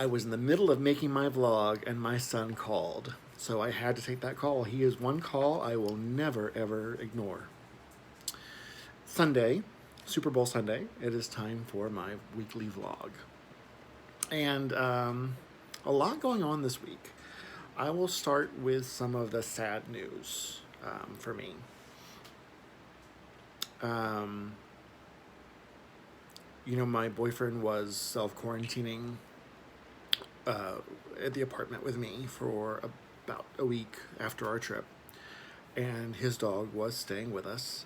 I was in the middle of making my vlog and my son called. So I had to take that call. He is one call I will never, ever ignore. Sunday, Super Bowl Sunday, it is time for my weekly vlog. And a lot going on this week. I will start with some of the sad news for me. My boyfriend was self-quarantining at the apartment with me for about a week after our trip. And his dog was staying with us.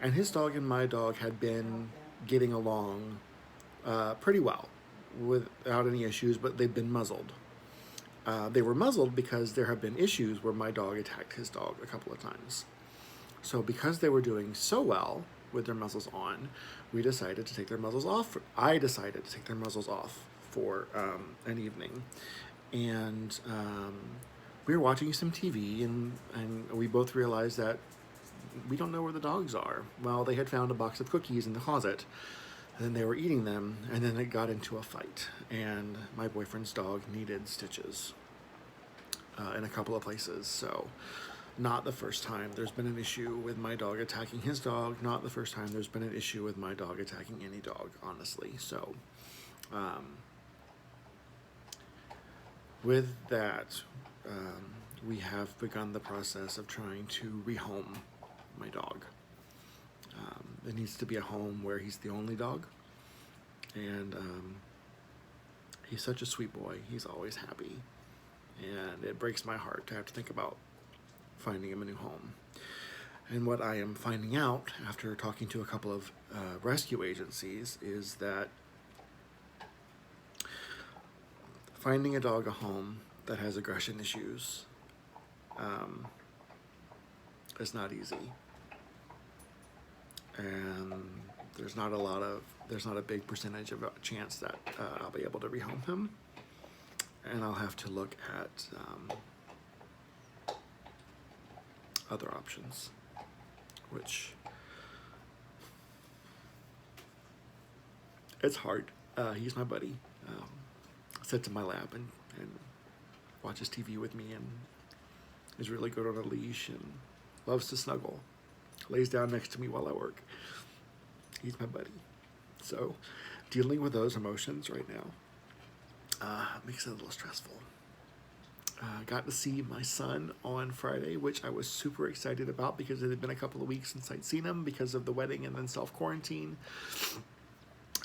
And his dog and my dog had been getting along pretty well without any issues, but they'd been muzzled. They were muzzled because there have been issues where my dog attacked his dog a couple of times. So because they were doing so well with their muzzles on, we decided to take their muzzles off. I decided to take their muzzles off for an evening. And we were watching some TV, and we both realized that we don't know where the dogs are. Well, they had found a box of cookies in the closet, and then they were eating them, and then it got into a fight, and my boyfriend's dog needed stitches in a couple of places. So not the first time there's been an issue with my dog attacking his dog, not the first time there's been an issue with my dog attacking any dog, honestly. So with that, we have begun the process of trying to rehome my dog. It needs to be a home where he's the only dog, and he's such a sweet boy. He's always happy, and it breaks my heart to have to think about finding him a new home. And what I am finding out after talking to a couple of rescue agencies is that finding a dog a home that has aggression issues is not easy. And there's not a big percentage of a chance that I'll be able to rehome him. And I'll have to look at other options, which it's hard. He's my buddy. Sits in my lap and watches TV with me and is really good on a leash and loves to snuggle. Lays down next to me while I work. He's my buddy. So dealing with those emotions right now makes it a little stressful. Got to see my son on Friday, which I was super excited about because it had been a couple of weeks since I'd seen him because of the wedding and then self-quarantine.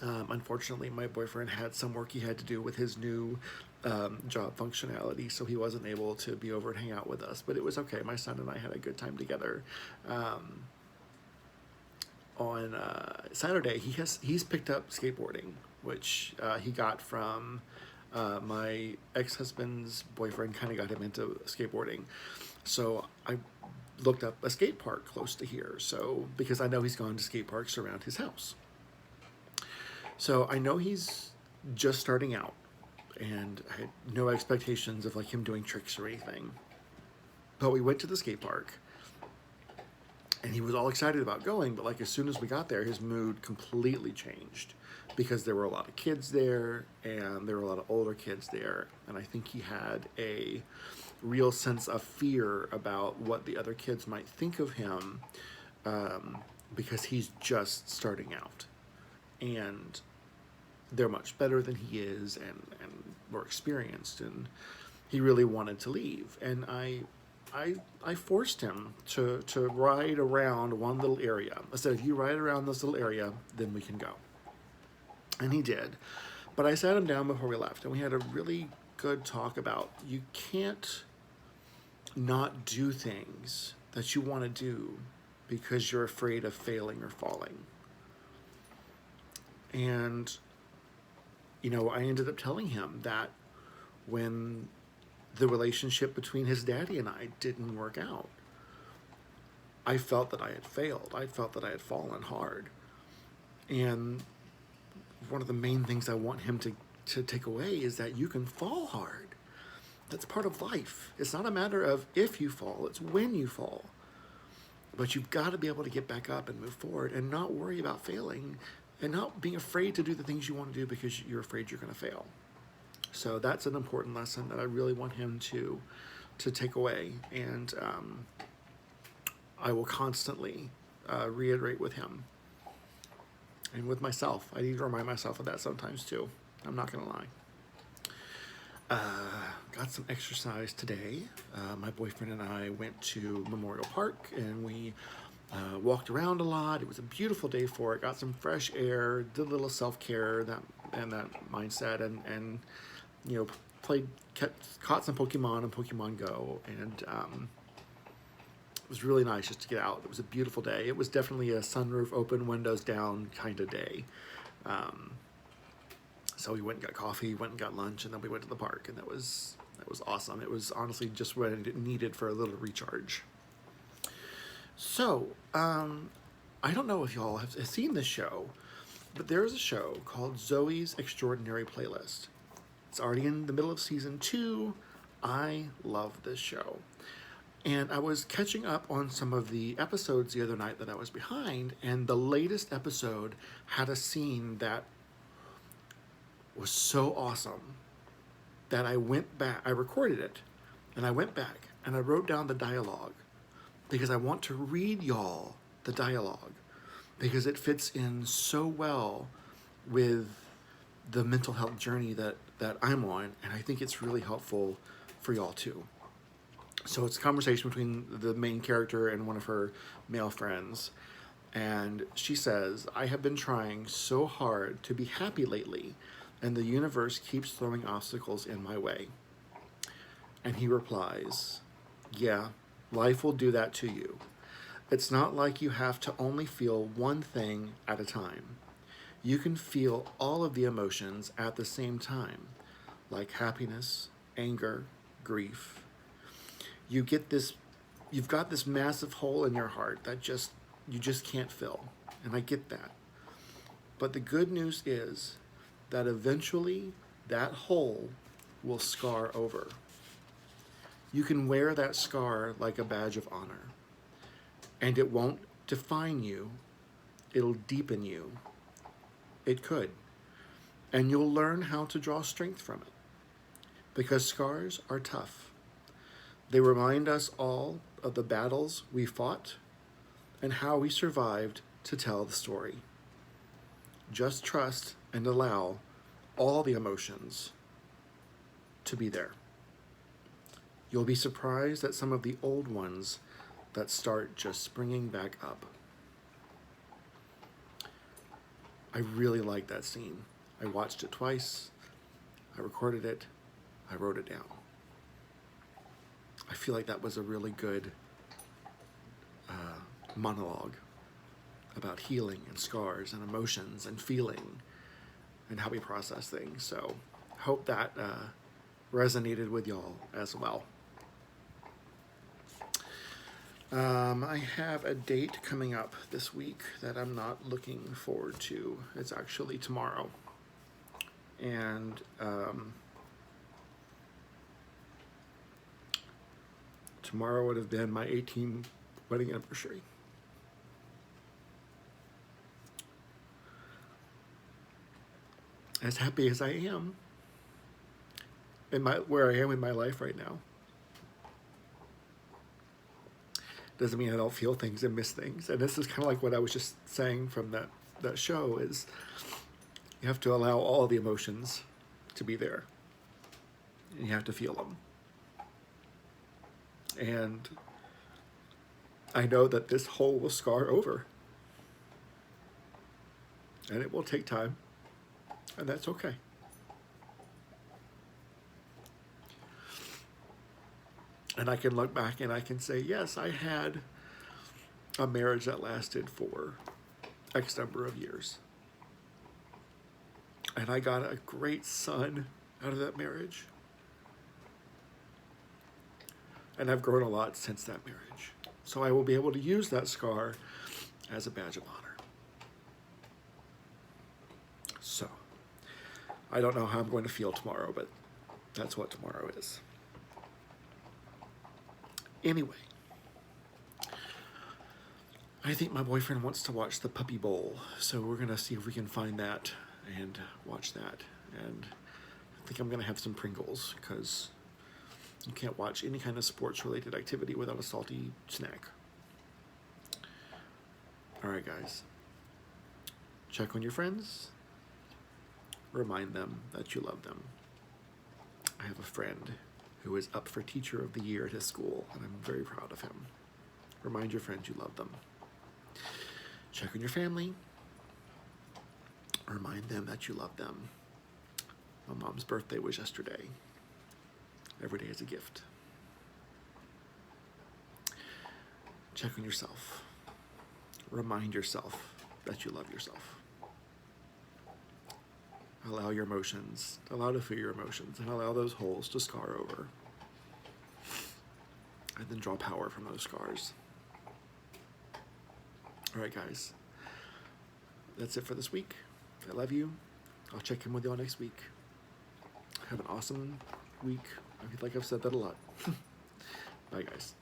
Unfortunately, my boyfriend had some work he had to do with his new job functionality, so he wasn't able to be over and hang out with us, but it was okay. My son and I had a good time together. On Saturday, he's picked up skateboarding, which he got from my ex-husband's boyfriend. Kind of got him into skateboarding, so I looked up a skate park close to here, so because I know he's gone to skate parks around his house. So I know he's just starting out, and I had no expectations of like him doing tricks or anything. But we went to the skate park, and he was all excited about going, but like as soon as we got there, his mood completely changed because there were a lot of kids there, and there were a lot of older kids there, and I think he had a real sense of fear about what the other kids might think of him because he's just starting out. And they're much better than he is and more experienced, and he really wanted to leave. And I forced him to ride around one little area. I said, if you ride around this little area, then we can go. And he did. But I sat him down before we left, and we had a really good talk about you can't not do things that you want to do because you're afraid of failing or falling. And, I ended up telling him that when the relationship between his daddy and I didn't work out, I felt that I had failed. I felt that I had fallen hard. And one of the main things I want him to take away is that you can fall hard. That's part of life. It's not a matter of if you fall, it's when you fall. But you've got to be able to get back up and move forward and not worry about failing and not being afraid to do the things you want to do because you're afraid you're going to fail. So that's an important lesson that I really want him to take away, and I will constantly reiterate with him and with myself. I need to remind myself of that sometimes too. I'm not gonna lie. Got some exercise today. My boyfriend and I went to Memorial Park and we walked around a lot. It was a beautiful day for it. Got some fresh air, did a little self-care that mindset, and you know, caught some Pokemon and Pokemon Go, and it was really nice just to get out. It was a beautiful day. It was definitely a sunroof open, windows down kind of day. So we went and got coffee, went and got lunch, and then we went to the park, and that was awesome. It was honestly just what it needed for a little recharge. So, I don't know if y'all have seen this show, but there's a show called Zoe's Extraordinary Playlist. It's already in the middle of season 2. I love this show. And I was catching up on some of the episodes the other night that I was behind, and the latest episode had a scene that was so awesome that I went back, I recorded it, and I went back and I wrote down the dialogue because I want to read y'all the dialogue because it fits in so well with the mental health journey that I'm on, and I think it's really helpful for y'all too. So it's a conversation between the main character and one of her male friends, and she says, "I have been trying so hard to be happy lately, and the universe keeps throwing obstacles in my way." And he replies, "Yeah, life will do that to you. It's not like you have to only feel one thing at a time. You can feel all of the emotions at the same time, like happiness, anger, grief. You've got this massive hole in your heart that you just can't fill. And I get that. But the good news is that eventually that hole will scar over. You can wear that scar like a badge of honor, and it won't define you, it'll deepen you. It could. And you'll learn how to draw strength from it. Because scars are tough. They remind us all of the battles we fought and how we survived to tell the story. Just trust and allow all the emotions to be there. You'll be surprised at some of the old ones that start just springing back up." I really like that scene. I watched it twice. I recorded it. I wrote it down. I feel like that was a really good monologue about healing and scars and emotions and feeling and how we process things. So hope that resonated with y'all as well. I have a date coming up this week that I'm not looking forward to. It's actually tomorrow. And tomorrow would have been my 18th wedding anniversary. As happy as I am where I am in my life right now, doesn't mean I don't feel things and miss things. And this is kind of like what I was just saying from that show is you have to allow all the emotions to be there. And you have to feel them. And I know that this hole will scar over. And it will take time. And that's okay. And I can look back and I can say, yes, I had a marriage that lasted for X number of years. And I got a great son out of that marriage. And I've grown a lot since that marriage. So I will be able to use that scar as a badge of honor. So, I don't know how I'm going to feel tomorrow, but that's what tomorrow is. Anyway, I think my boyfriend wants to watch the Puppy Bowl, so we're going to see if we can find that and watch that. And think I'm gonna have some Pringles because you can't watch any kind of sports-related activity without a salty snack. All right, guys. Check on your friends. Remind them that you love them. I have a friend who is up for Teacher of the Year at his school, and I'm very proud of him. Remind your friends you love them. Check on your family. Remind them that you love them. My mom's birthday was yesterday. Every day is a gift. Check on yourself. Remind yourself that you love yourself. Allow your emotions, allow to feel your emotions, and allow those holes to scar over. And then draw power from those scars. All right, guys. That's it for this week. I love you. I'll check in with y'all next week. Have an awesome week. I feel like I've said that a lot. Bye, guys.